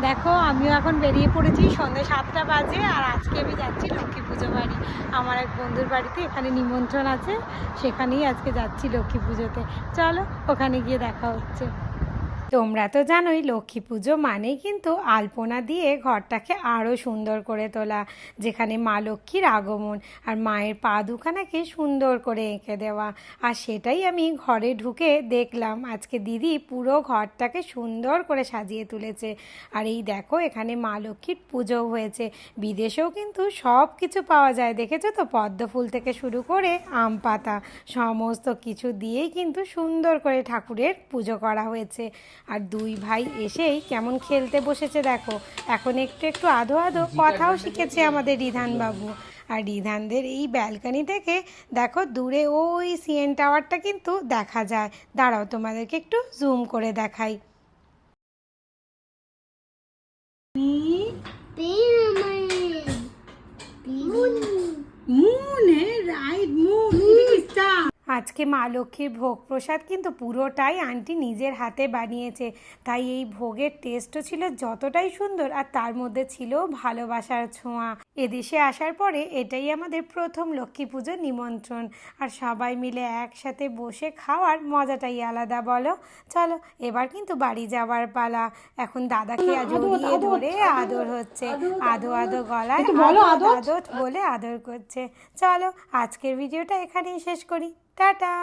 দেখো আমিও এখন বেরিয়ে পড়েছি, সন্ধ্যে 7টা বাজে। আর আজকে আমি যাচ্ছি লক্ষ্মী পুজো বাড়ি, আমার এক বন্ধুর বাড়িতে। এখানে নিমন্ত্রণ আছে, সেখানেই আজকে যাচ্ছি লক্ষ্মী পুজোতে। চলো ওখানে গিয়ে দেখা হচ্ছে। তোমরা তো জানোই লক্ষ্মী পুজো মানেই কিন্তু আলপনা দিয়ে ঘরটাকে আরও সুন্দর করে তোলা, যেখানে মা লক্ষ্মীর আগমন আর মায়ের পা দুখানাকে সুন্দর করে এঁকে দেওয়া। আর সেটাই আমি ঘরে ঢুকে দেখলাম, আজকে দিদি পুরো ঘরটাকে সুন্দর করে সাজিয়ে তুলেছে। আর এই দেখো এখানে মা লক্ষ্মীর পুজো হয়েছে। বিদেশেও কিন্তু সব কিছু পাওয়া যায়, দেখেছো তো, পদ্ম ফুল থেকে শুরু করে আম পাতা সমস্ত কিছু দিয়েই কিন্তু সুন্দর করে ঠাকুরের পুজো করা হয়েছে। আর দুই ভাই এসেই কেমন খেলতে বসেছে দেখো। এখন একটু একটু আধো আধো কথাও শিখেছে আমাদের রিধানবাবু। আর রিধানদের এই ব্যালকনি থেকে দেখো দূরে ওই সিএন টাওয়ারটা কিন্তু দেখা যায়। দাঁড়াও তোমাদেরকে একটু জুম করে দেখাই। আজকে মা লক্ষ্মীর ভোগ প্রসাদ কিন্তু পুরোটাই আন্টি নিজের হাতে বানিয়েছে, তাই এই ভোগের টেস্টও ছিল যতটাই সুন্দর, আর তার মধ্যে ছিল ভালোবাসার ছোঁয়া। এদেশে আসার পরে এটাই আমাদের প্রথম লক্ষ্মী পুজোর নিমন্ত্রণ, আর সবাই মিলে একসাথে বসে খাওয়ার মজাটাই আলাদা, বলো। চলো এবার কিন্তু বাড়ি যাওয়ার পালা। এখন দাদাকে জড়িয়ে ধরে আদর হচ্ছে, আদো আদো গলায় আদর বলে আদর করছে। চলো আজকের ভিডিওটা এখানেই শেষ করি। টাটা।